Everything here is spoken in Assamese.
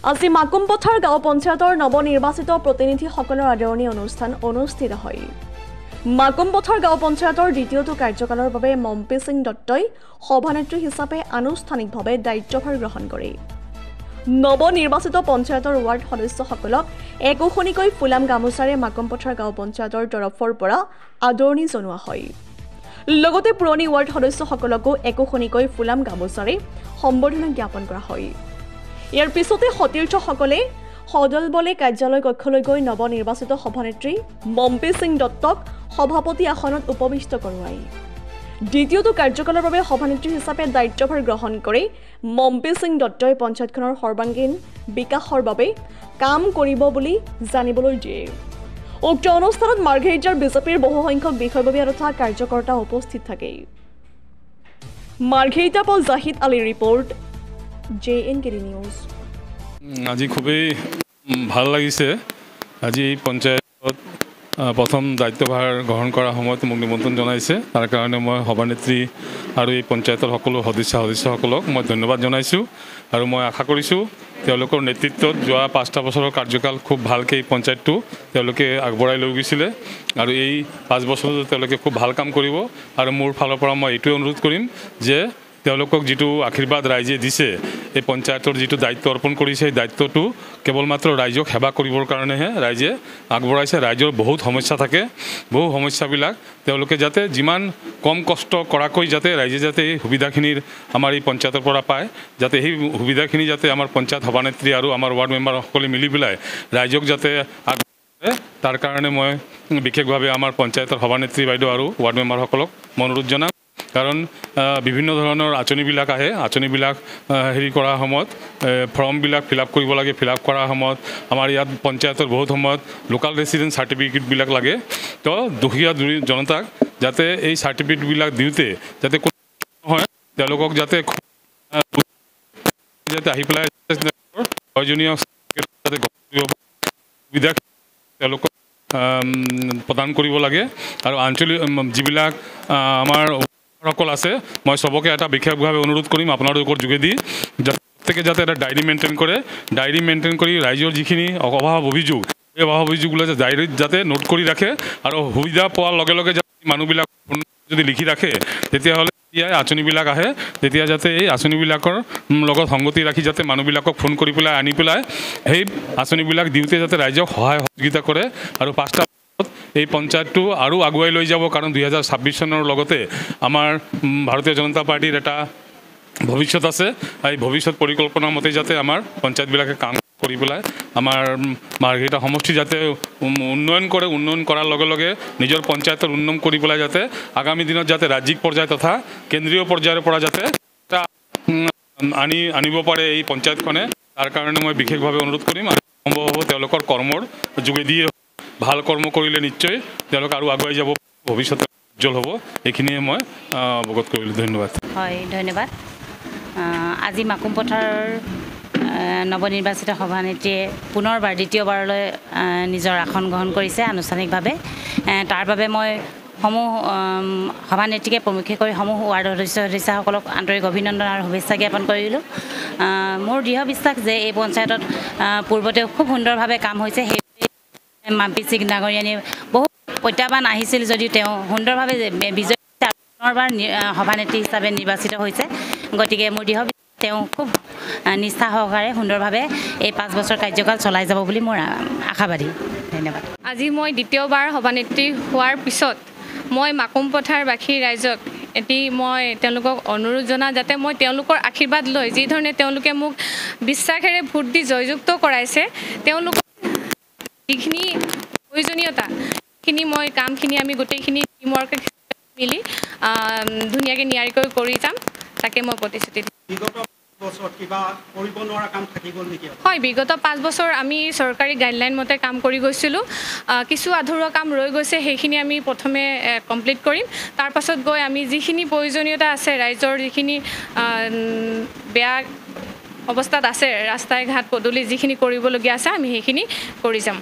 আজি মাকুমপথাৰ গাঁও পঞ্চায়তৰ নৱনিৰ্বাচিত প্ৰতিনিধিসকলৰ আদৰণি অনুষ্ঠান অনুষ্ঠিত হয়। মাকুমপথাৰ গাঁও পঞ্চায়তৰ দ্বিতীয়টো কাৰ্যকালৰ বাবে মম্পী সিং দত্তই সভানেত্ৰী হিচাপে আনুষ্ঠানিকভাৱে দায়িত্বভাৰ গ্ৰহণ কৰে। নৱনিৰ্বাচিত পঞ্চায়তৰ ৱাৰ্ড সদস্যসকলক একোখনিকৈ ফুলাম গামোচাৰে মাকুমপথাৰ গাঁও পঞ্চায়তৰ তৰফৰ পৰা আদৰণি জনোৱা হয়। লগতে পুৰণি ৱাৰ্ড সদস্যসকলকো একোখনিকৈ ফুলাম গামোচাৰে সম্বৰ্ধনা জ্ঞাপন কৰা হয়। ইয়াৰ পিছতে সতীৰ্থসকলে সদল বলে কাৰ্যালয় কক্ষলৈ গৈ নৱনিৰ্বাচিত সভানেত্ৰী মম্পী সিং দত্তক সভাপতি আসনত উপবিষ্ট কৰোৱাই দ্বিতীয়টো কাৰ্যকালৰ বাবে সভানেত্ৰী হিচাপে দায়িত্বভাৰ গ্ৰহণ কৰি মম্পী সিং দত্তই পঞ্চায়তখনৰ সৰ্বাংগীন বিকাশৰ বাবে কাম কৰিব বুলি জানিবলৈ দিয়ে। উক্ত অনুষ্ঠানত মাৰ্ঘেৰিটাৰ বিজেপিৰ বহুসংখ্যক বিষয়ববীয়া তথা কাৰ্যকৰ্তা উপস্থিত থাকে। মাৰ্ঘেৰিটাৰ পৰা জাহিদ আলীৰ ৰিপৰ্ট, JNKD নিউজ। আজি খুবেই ভাল লাগিছে। আজি এই পঞ্চায়তত প্ৰথম দায়িত্বভাৰ গ্ৰহণ কৰাৰ সময়ত মোক নিমন্ত্ৰণ জনাইছে। তাৰ কাৰণে মই সভানেত্ৰী আৰু এই পঞ্চায়তৰ সকলো সদস্যসকলক মই ধন্যবাদ জনাইছোঁ আৰু মই আশা কৰিছোঁ তেওঁলোকৰ নেতৃত্বত যোৱা 5টা বছৰৰ কাৰ্যকাল খুব ভালকৈ এই পঞ্চায়তটো তেওঁলোকে আগবঢ়াই লৈ গৈছিলে আৰু এই 5 বছৰতো তেওঁলোকে খুব ভাল কাম কৰিব। আৰু মোৰ ফালৰ পৰা মই এইটোৱে অনুৰোধ কৰিম যে তেওঁলোকক যিটো আশীৰ্বাদ ৰাইজে দিছে, এই পঞ্চায়তৰ যিটো দায়িত্ব অৰ্পণ কৰিছে, এই দায়িত্বটো কেৱল মাত্ৰ ৰাইজক সেৱা কৰিবৰ কাৰণেহে ৰাইজে আগবঢ়াইছে। ৰাইজৰ বহুত সমস্যা থাকে, বহু সমস্যাবিলাক তেওঁলোকে যাতে যিমান কম কষ্ট কৰাকৈ যাতে ৰাইজে যাতে এই সুবিধাখিনিৰ আমাৰ এই পঞ্চায়তৰ পৰা পায়, যাতে সেই সুবিধাখিনি যাতে আমাৰ পঞ্চায়ত সভানেত্ৰী আৰু আমাৰ ৱাৰ্ড মেম্বাৰসকলে মিলি পেলাই ৰাইজক যাতে আগবঢ়ায়, তাৰ কাৰণে মই বিশেষভাৱে আমাৰ পঞ্চায়তৰ সভানেত্ৰী বাইদেউ আৰু ৱাৰ্ড মেম্বাৰসকলক মই অনুৰোধ জনাম। কাৰণ বিভিন্ন ধৰণৰ আঁচনিবিলাক আহে, আঁচনিবিলাক হেৰি কৰাৰ সময়ত ফৰ্মবিলাক ফিল আপ কৰিব লাগে। ফিল আপ কৰাৰ সময়ত আমাৰ ইয়াত পঞ্চায়তৰ বহুত সময়ত লোকেল ৰেচিডেণ্ট চাৰ্টিফিকেটবিলাক লাগে। তো দুখীয়া জনতাক যাতে এই চাৰ্টিফিকেটবিলাক দিওঁতে যাতে কোনো নহয়, তেওঁলোকক যাতে আহি পেলাই প্ৰয়োজনীয় সুবিধা তেওঁলোকক প্ৰদান কৰিব লাগে। আৰু আঞ্চলিক যিবিলাক আমাৰ সকল আছে, মই চবকে এটা বিশেষভাৱে অনুৰোধ কৰিম আপোনালোকৰ যোগেদি প্ৰত্যেকে যাতে এটা ডায়েৰী মেইনটেইন কৰে। ডায়েৰী মেইনটেইন কৰি ৰাইজৰ যিখিনি অভাৱ অভিযোগ, এই অভাৱ অভিযোগবিলাক ডায়েৰীত যাতে নোট কৰি ৰাখে আৰু সুবিধা পোৱাৰ লগে লগে যাতে মানুহবিলাক যদি লিখি ৰাখে, তেতিয়াহ'লে যেতিয়াই আঁচনিবিলাক আহে তেতিয়া যাতে এই আঁচনিবিলাকৰ লগত সংগতি ৰাখি যাতে মানুহবিলাকক ফোন কৰি পেলাই আনি পেলাই সেই আঁচনিবিলাক দিওঁতে যাতে ৰাইজক সহায় সহযোগিতা কৰে। আৰু 5টা এই পঞ্চায়তটো আৰু আগুৱাই লৈ যাব। কাৰণ 2026 চনৰ লগতে আমাৰ ভাৰতীয় জনতা পাৰ্টিৰ এটা ভৱিষ্যত আছে। এই ভৱিষ্যত পৰিকল্পনাৰ মতে যাতে আমাৰ পঞ্চায়তবিলাকে কাম কৰি পেলাই আমাৰ মাৰ্ঘেৰিটা সমষ্টি যাতে উন্নয়ন কৰে, উন্নয়ন কৰাৰ লগে লগে নিজৰ পঞ্চায়তৰ উন্নয়ন কৰি পেলাই যাতে আগামী দিনত যাতে ৰাজ্যিক পৰ্যায় তথা কেন্দ্ৰীয় পৰ্যায়ৰ পৰা যাতে আনিব পাৰে এই পঞ্চায়তখনে। তাৰ কাৰণে মই বিশেষভাৱে অনুৰোধ কৰিম আৰু সম্ভৱ হ'ব তেওঁলোকৰ কৰ্মৰ যোগেদিয়ে ভাল কৰ্ম কৰিলে নিশ্চয় তেওঁলোক আৰু আগুৱাই যাব, ভৱিষ্যতে উজ্জ্বল হ'ব। এইখিনিয়ে মই অৱগত কৰিলোঁ। ধন্যবাদ। হয়, ধন্যবাদ। আজি মাকুমপথাৰ নৱনিৰ্বাচিত সভানেত্ৰীয়ে পুনৰবাৰ দ্বিতীয়বাৰলৈ নিজৰ আসন গ্ৰহণ কৰিছে আনুষ্ঠানিকভাৱে। তাৰ বাবে মই সমূহ সভানেত্ৰীকে প্ৰমুখ্যে কৰি সমূহ ৱাৰ্ড সদস্যসকলক আন্তৰিক অভিনন্দন আৰু শুভেচ্ছা জ্ঞাপন কৰিলোঁ। মোৰ দৃঢ় বিশ্বাস যে এই পঞ্চায়তত পূৰ্বতেও খুব সুন্দৰভাৱে কাম হৈছে। সেই মম্পী সিং ডাঙৰীয়ানীয়ে বহু প্ৰত্যাহ্বান আহিছিল যদিও তেওঁ সুন্দৰভাৱে বিজয় পুনৰবাৰ সভানেত্ৰী হিচাপে নিৰ্বাচিত হৈছে। গতিকে মোৰ দৃঢ় বিশ্বাস তেওঁ খুব নিষ্ঠা সহকাৰে সুন্দৰভাৱে এই 5 বছৰ কাৰ্যকাল চলাই যাব বুলি মোৰ আশাবাদী। ধন্যবাদ। আজি মই দ্বিতীয়বাৰ সভানেত্ৰী হোৱাৰ পিছত মই মাকুমপথাৰবাসী ৰাইজক মই তেওঁলোকক অনুৰোধ জনাওঁ যাতে মই তেওঁলোকৰ আশীৰ্বাদ লৈ যিধৰণে তেওঁলোকে মোক বিশ্বাসেৰে ভোট দি জয়যুক্ত কৰাইছে, তেওঁলোকৰ যিখিনি প্ৰয়োজনীয়তা সেইখিনি মই কামখিনি আমি গোটেইখিনি টিমৱৰ্ক মিলি ধুনীয়াকৈ নিয়াৰিকৈ কৰি যাম, তাকে মই প্ৰতিশ্ৰুতি দিম। হয়, বিগত 5 বছৰ আমি চৰকাৰী গাইডলাইন মতে কাম কৰি গৈছিলোঁ। কিছু আধৰুৱা কাম ৰৈ গৈছে, সেইখিনি আমি প্ৰথমে কমপ্লিট কৰিম। তাৰ পাছত গৈ আমি যিখিনি প্ৰয়োজনীয়তা আছে, ৰাইজৰ যিখিনি বেয়া অৱস্থাত আছে, ৰাস্তাই ঘাট পদূলি যিখিনি কৰিবলগীয়া আছে, আমি সেইখিনি কৰি যাম।